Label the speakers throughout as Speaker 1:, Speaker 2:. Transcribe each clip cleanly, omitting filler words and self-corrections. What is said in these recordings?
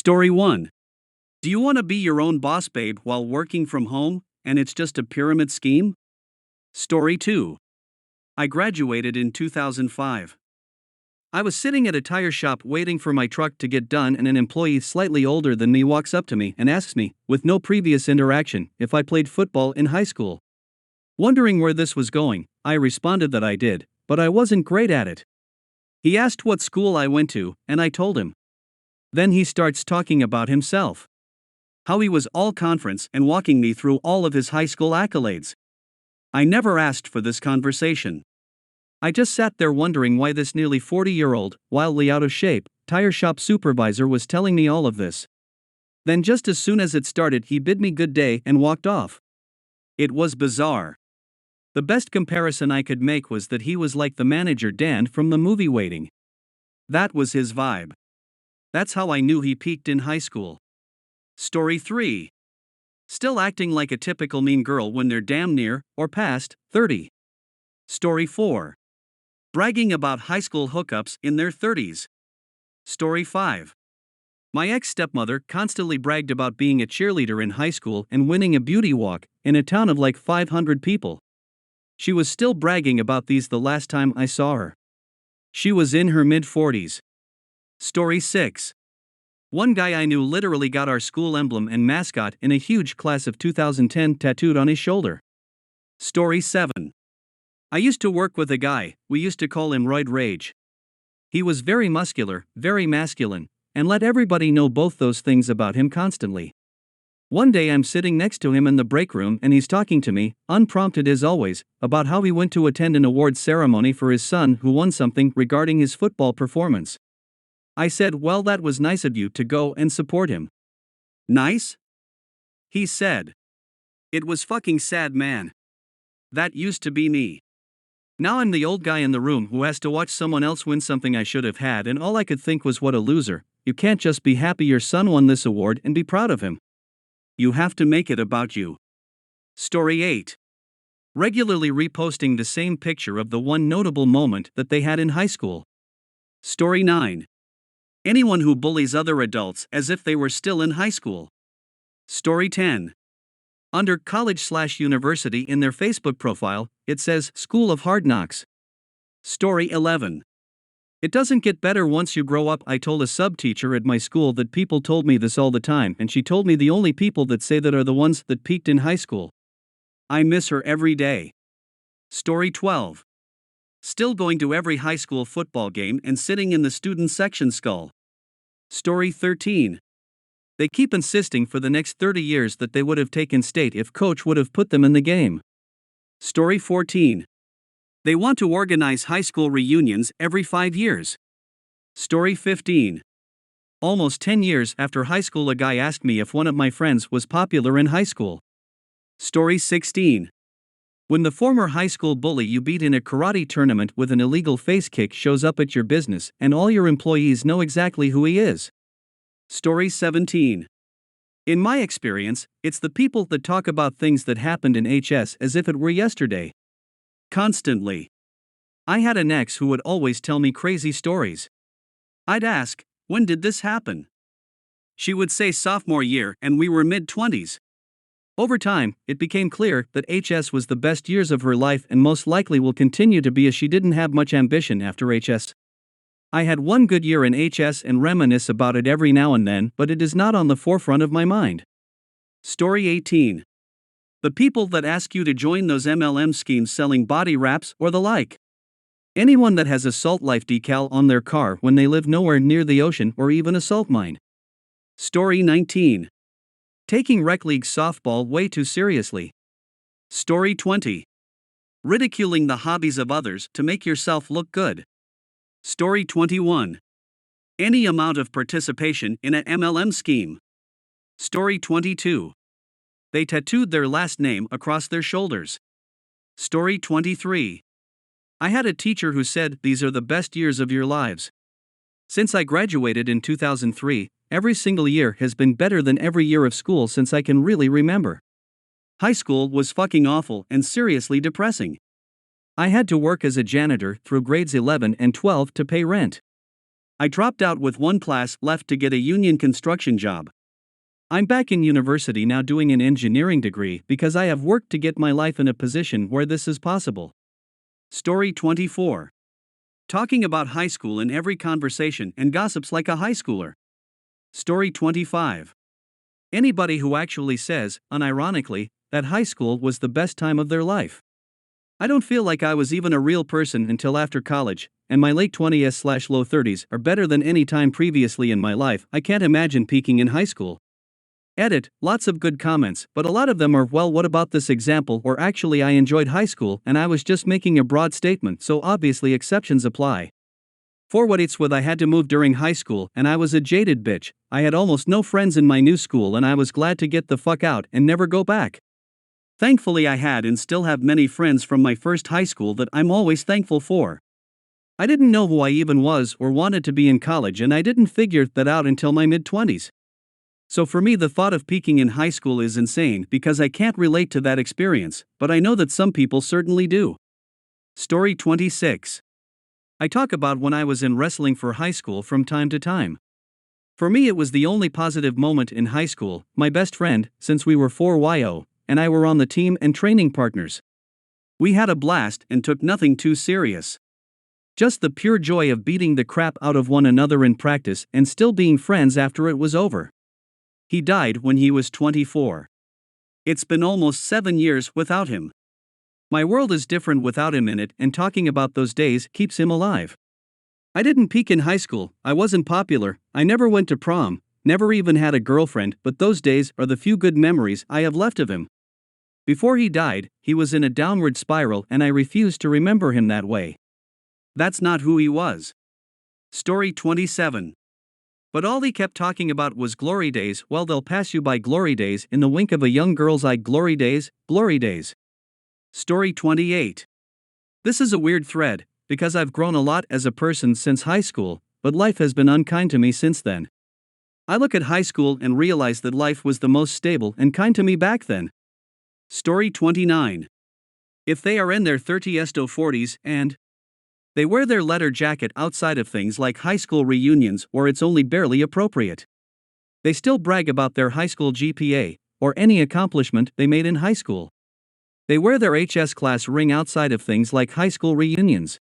Speaker 1: Story 1. Do you want to be your own boss, babe, while working from home, and it's just a pyramid scheme? Story 2. I graduated in 2005. I was sitting at a tire shop waiting for my truck to get done, and an employee slightly older than me walks up to me and asks me, with no previous interaction, if I played football in high school. Wondering where this was going, I responded that I did, but I wasn't great at it. He asked what school I went to, and I told him. Then he starts talking about himself. How he was all conference and walking me through all of his high school accolades. I never asked for this conversation. I just sat there wondering why this nearly 40-year-old, wildly out of shape, tire shop supervisor was telling me all of this. Then just as soon as it started, he bid me good day and walked off. It was bizarre. The best comparison I could make was that he was like the manager Dan from the movie Waiting. That was his vibe. That's how I knew he peaked in high school. Story 3. Still acting like a typical mean girl when they're damn near, or past, 30. Story 4. Bragging about high school hookups in their 30s. Story 5. My ex-stepmother constantly bragged about being a cheerleader in high school and winning a beauty walk in a town of like 500 people. She was still bragging about these the last time I saw her. She was in her mid-40s. Story 6. One guy I knew literally got our school emblem and mascot in a huge class of 2010 tattooed on his shoulder. Story 7. I used to work with a guy, we used to call him Roid Rage. He was very muscular, very masculine, and let everybody know both those things about him constantly. One day I'm sitting next to him in the break room and he's talking to me, unprompted as always, about how he went to attend an awards ceremony for his son who won something regarding his football performance. I said, well, that was nice of you to go and support him. Nice? He said. It was fucking sad, man. That used to be me. Now I'm the old guy in the room who has to watch someone else win something I should have had, and all I could think was, what a loser. You can't just be happy your son won this award and be proud of him. You have to make it about you. Story 8. Regularly reposting the same picture of the one notable moment that they had in high school. Story 9. Anyone who bullies other adults as if they were still in high school. Story 10. Under college/university in their Facebook profile, it says School of Hard Knocks. Story 11. It doesn't get better once you grow up. I told a sub-teacher at my school that people told me this all the time, and she told me the only people that say that are the ones that peaked in high school. I miss her every day. Story 12. Still going to every high school football game and sitting in the student section skull. Story 13. They keep insisting for the next 30 years that they would have taken state if coach would have put them in the game. Story 14. They want to organize high school reunions every 5 years. Story 15. Almost 10 years after high school, a guy asked me if one of my friends was popular in high school. Story 16. When the former high school bully you beat in a karate tournament with an illegal face kick shows up at your business and all your employees know exactly who he is. Story 17. In my experience, it's the people that talk about things that happened in HS as if it were yesterday. Constantly. I had an ex who would always tell me crazy stories. I'd ask, when did this happen? She would say sophomore year, and we were mid-20s. Over time, it became clear that HS was the best years of her life and most likely will continue to be, as she didn't have much ambition after HS. I had one good year in HS and reminisce about it every now and then, but it is not on the forefront of my mind. Story 18. The people that ask you to join those MLM schemes selling body wraps or the like. Anyone that has a Salt Life decal on their car when they live nowhere near the ocean or even a salt mine. Story 19. Taking rec league softball way too seriously. Story 20. Ridiculing the hobbies of others to make yourself look good. Story 21. Any amount of participation in an MLM scheme. Story 22. They tattooed their last name across their shoulders. Story 23. I had a teacher who said, these are the best years of your lives. Since I graduated in 2003, every single year has been better than every year of school since I can really remember. High school was fucking awful and seriously depressing. I had to work as a janitor through grades 11 and 12 to pay rent. I dropped out with one class left to get a union construction job. I'm back in university now doing an engineering degree because I have worked to get my life in a position where this is possible. Story 24. Talking about high school in every conversation and gossips like a high schooler. Story 25. Anybody who actually says, unironically, that high school was the best time of their life. I don't feel like I was even a real person until after college, and my late 20s/low 30s are better than any time previously in my life. I can't imagine peaking in high school. Edit, lots of good comments, but a lot of them are, well, what about this example, or actually I enjoyed high school and I was just making a broad statement, so obviously exceptions apply. For what it's worth, I had to move during high school and I was a jaded bitch. I had almost no friends in my new school and I was glad to get the fuck out and never go back. Thankfully I had and still have many friends from my first high school that I'm always thankful for. I didn't know who I even was or wanted to be in college, and I didn't figure that out until my mid-20s. So for me the thought of peaking in high school is insane because I can't relate to that experience, but I know that some people certainly do. Story 26. I talk about when I was in wrestling for high school from time to time. For me it was the only positive moment in high school. My best friend, since we were 4YO, and I were on the team and training partners. We had a blast and took nothing too serious. Just the pure joy of beating the crap out of one another in practice and still being friends after it was over. He died when he was 24. It's been almost 7 years without him. My world is different without him in it, and talking about those days keeps him alive. I didn't peak in high school, I wasn't popular, I never went to prom, never even had a girlfriend, but those days are the few good memories I have left of him. Before he died, he was in a downward spiral and I refused to remember him that way. That's not who he was. Story 27. But all he kept talking about was glory days. Well, they'll pass you by, glory days, in the wink of a young girl's eye. Glory days, glory days. Story 28. This is a weird thread, because I've grown a lot as a person since high school, but life has been unkind to me since then. I look at high school and realize that life was the most stable and kind to me back then. Story 29. If they are in their 30s to 40s and they wear their leather jacket outside of things like high school reunions or it's only barely appropriate. They still brag about their high school GPA, or any accomplishment they made in high school. They wear their HS class ring outside of things like high school reunions.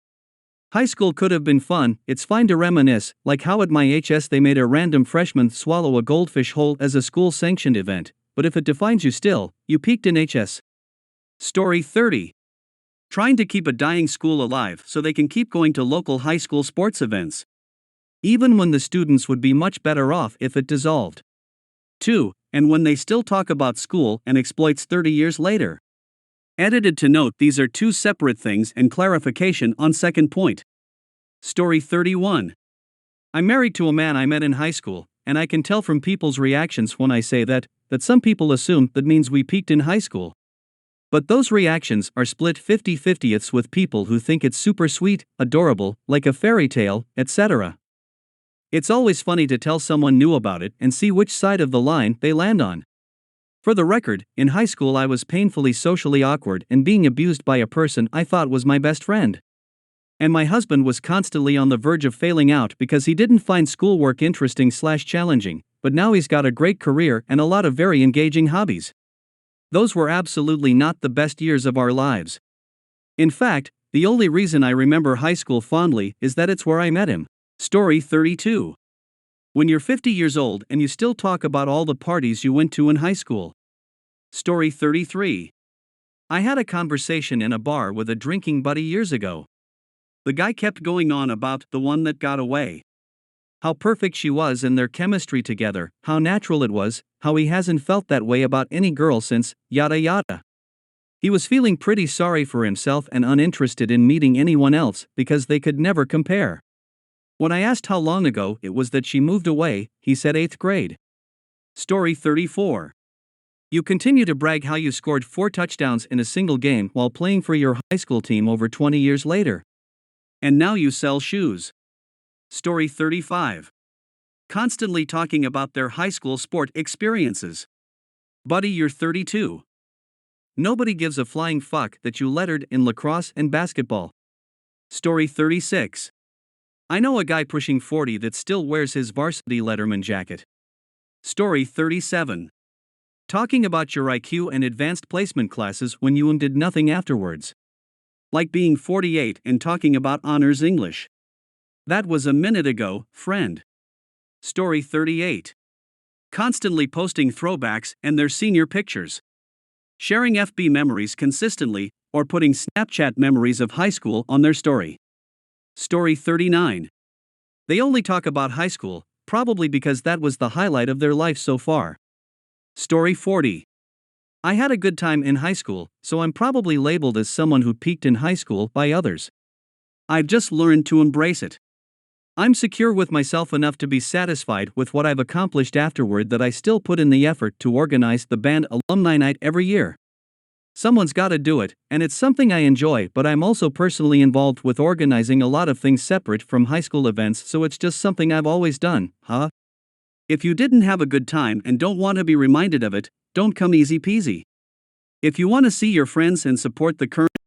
Speaker 1: High school could have been fun, it's fine to reminisce, like how at my HS they made a random freshman swallow a goldfish whole as a school-sanctioned event, but if it defines you still, you peaked in HS. Story 30. Trying to keep a dying school alive so they can keep going to local high school sports events. Even when the students would be much better off if it dissolved. 2. And when they still talk about school and exploits 30 years later. Edited to note, these are two separate things, and clarification on second point. Story 31. I'm married to a man I met in high school, and I can tell from people's reactions when I say that some people assume that means we peaked in high school. But those reactions are split 50-50ths with people who think it's super sweet, adorable, like a fairy tale, etc. It's always funny to tell someone new about it and see which side of the line they land on. For the record, in high school I was painfully socially awkward and being abused by a person I thought was my best friend. And my husband was constantly on the verge of failing out because he didn't find schoolwork interesting/challenging, but now he's got a great career and a lot of very engaging hobbies. Those were absolutely not the best years of our lives. In fact, the only reason I remember high school fondly is that it's where I met him. Story 32. When you're 50 years old and you still talk about all the parties you went to in high school. Story 33. I had a conversation in a bar with a drinking buddy years ago. The guy kept going on about the one that got away. How perfect she was and their chemistry together, how natural it was, how he hasn't felt that way about any girl since, yada yada. He was feeling pretty sorry for himself and uninterested in meeting anyone else because they could never compare. When I asked how long ago it was that she moved away, he said 8th grade. Story 34. You continue to brag how you scored 4 touchdowns in a single game while playing for your high school team over 20 years later. And now you sell shoes. Story 35. Constantly talking about their high school sport experiences. Buddy, you're 32. Nobody gives a flying fuck that you lettered in lacrosse and basketball. Story 36. I know a guy pushing 40 that still wears his varsity Letterman jacket. Story 37. Talking about your IQ and advanced placement classes when you did nothing afterwards. Like being 48 and talking about honors English. That was a minute ago, friend. Story 38. Constantly posting throwbacks and their senior pictures. Sharing FB memories consistently, or putting Snapchat memories of high school on their story. Story 39. They only talk about high school, probably because that was the highlight of their life so far. Story 40. I had a good time in high school, so I'm probably labeled as someone who peaked in high school by others. I've just learned to embrace it. I'm secure with myself enough to be satisfied with what I've accomplished afterward that I still put in the effort to organize the band alumni night every year. Someone's gotta do it, and it's something I enjoy, but I'm also personally involved with organizing a lot of things separate from high school events, so it's just something I've always done, huh? If you didn't have a good time and don't want to be reminded of it, don't come easy peasy. If you want to see your friends and support the current